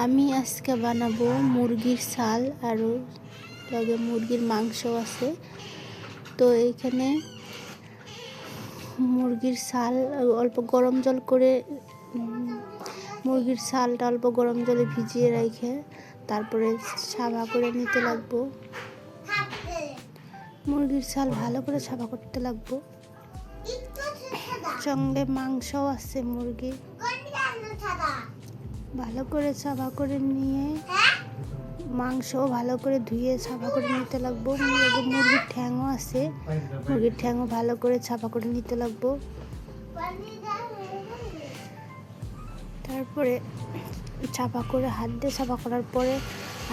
আমি আজকে বানাবো মুরগির ছাল আর লগে মুরগির মাংস আছে। তো এখানে মুরগির ছাল অল্প গরম জল করে মুরগির ছালটা অল্প গরম জলে ভিজিয়ে রেখে তারপরে সাবা করে নিতে লাগবো। মুরগির ছাল ভালো করে সাবা করতে লাগবো। সঙ্গে মাংসও আছে মুরগি, ভালো করে সাবা করে নিয়ে মাংসও ভালো করে ধুয়ে সাবা করে নিতে লাগবো। মুরগির ঠ্যাংও আছে, মুরগির ঠ্যাংও ভালো করে সাবা করে নিতে লাগবো। তারপরে সাবা করে হাত দিয়ে সাবা করার পরে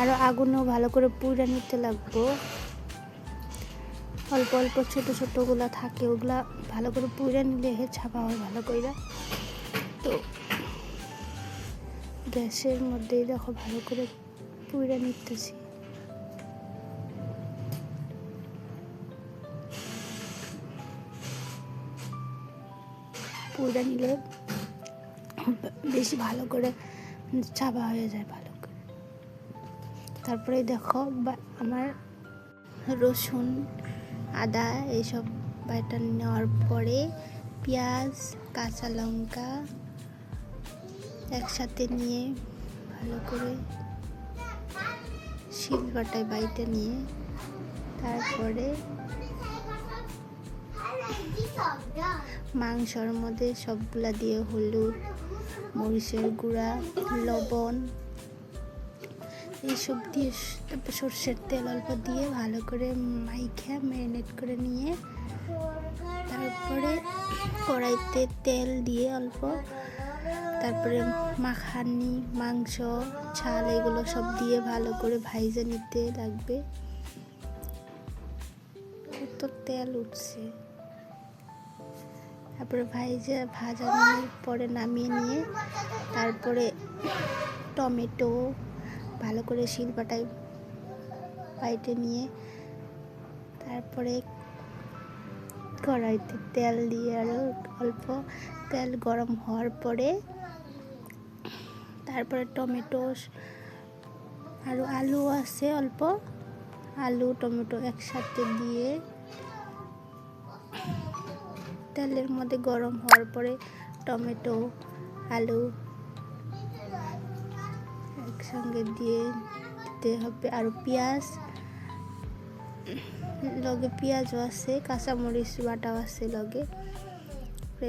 আরও আগুনেও ভালো করে পুড়ে নিতে লাগবো। অল্প অল্প ছোটো ছোটোগুলা থাকে, ওগুলা ভালো করে পুড়ে নিলে ছাপা হয় ভালো করে। তো গ্যাসের মধ্যেই দেখো ভালো করে পুড়ে নিতেছি। পুড়ে নিলে বেশি ভালো করে ছাপা হয়ে যায় ভালো করে। তারপরে দেখো আমার রসুন আদা এইসব বাটা নেওয়ার পরে পেঁয়াজ কাঁচা লঙ্কা একসাথে নিয়ে ভালো করে শিলবাটায় বাইটে নিয়ে তারপরে মাংসর মধ্যে সবগুলা দিয়ে হলুদ, মরিচের গুঁড়া, লবণ এইসব দিয়ে তারপর সর্ষের তেল অল্প দিয়ে ভালো করে মাইখা ম্যারিনেট করে নিয়ে তারপরে কড়াইতে তেল দিয়ে অল্প তারপরে মাখানি মাংস ছাল এগুলো সব দিয়ে ভালো করে ভাইজে নিতে লাগবে। কত তেল উঠছে। তারপরে ভাজানোর পরে নামিয়ে নিয়ে তারপরে টমেটো ভালো করে শিলপাটায় বাইটে নিয়ে তারপরে কড়াইতে তেল দিয়ে আরও অল্প তেল গরম হওয়ার পরে তারপরে টমেটো আর আলু আছে অল্প আলু টমেটো একসাথে দিয়ে তেলের মধ্যে গরম হওয়ার পরে টমেটো আলু একসঙ্গে দিয়ে দিতে হবে। আর পেঁয়াজ লগে পেঁয়াজও আছে, কাঁচামরিচ বাটাও আছে লগে।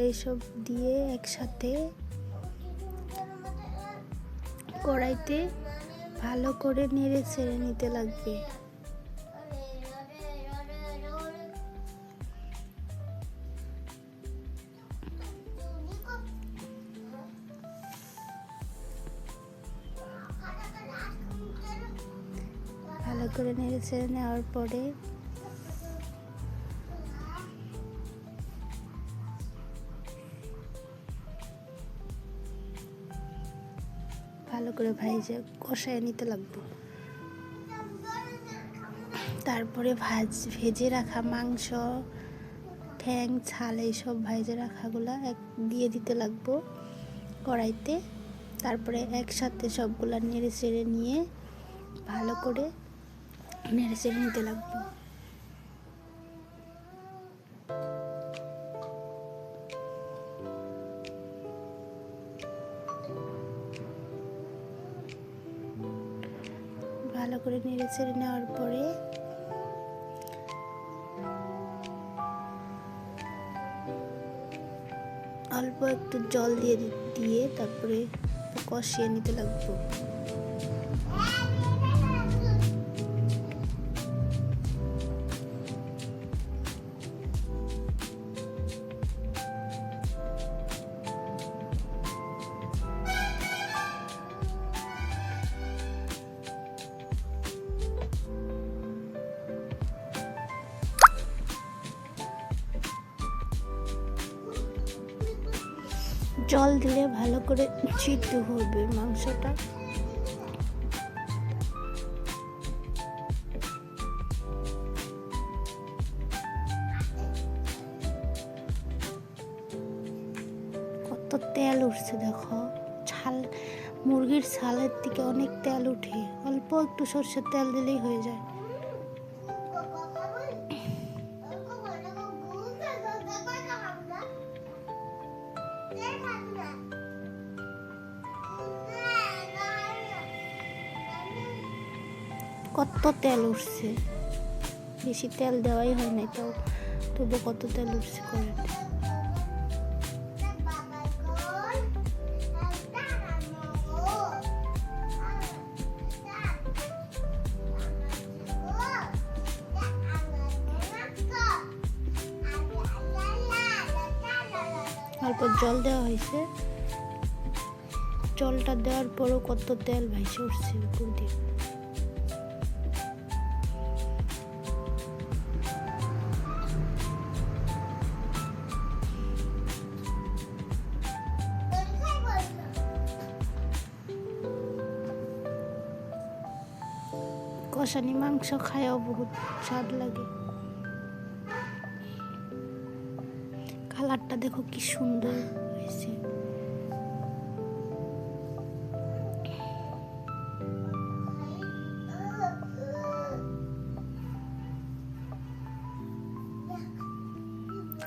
এইসব দিয়ে একসাথে কড়াইতে ভালো করে নেড়ে ছেড়ে নিতে লাগবে। ভালো করে নেড়ে ছেড়ে নেওয়ার পরে ভালো করে ভাইজে কষায় নিতে লাগবে। তারপরে ভেজে রাখা মাংস ঠ্যাং ছাল এইসব ভাইজে রাখাগুলা দিয়ে দিতে লাগবো কড়াইতে। তারপরে একসাথে সবগুলা নেড়ে চেড়ে নিয়ে ভালো করে নেড়ে চেড়ে নিতে লাগবে। ভালো করে নেড়ে চেড়ে নেওয়ার পরে অল্প একটু জল দিয়ে তারপরে কষিয়ে নিতে লাগবে। জল দিলে ভালো করে সিদ্ধ হবে মাংসটা। কত তেল উঠছে দেখো। ছাল মুরগির ছালের থেকে অনেক তেল উঠে, অল্প একটু সর্ষের তেল দিলেই হয়ে যায়। কত তেল উঠছে, বেশি তেল দেওয়াই হয় নাই, তাও তবু কত তেল উঠছে করে। অল্প জল দেওয়া হয়েছে, জলটা দেওয়ার পরও কত তেল ভাইসে উঠছে উপর দিয়ে। কষানি মাংস খায়ও বহুত স্বাদ লাগে। কালারটা দেখো কি সুন্দর হয়েছে।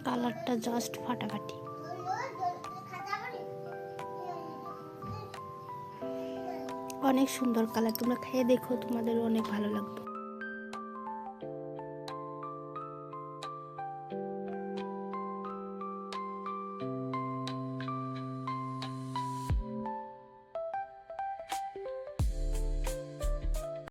কালারটা জাস্ট ফাটাফাটি। অনেক সুন্দর কালার, তোমরা খেয়ে দেখো, তোমাদের অনেক ভালো লাগবে।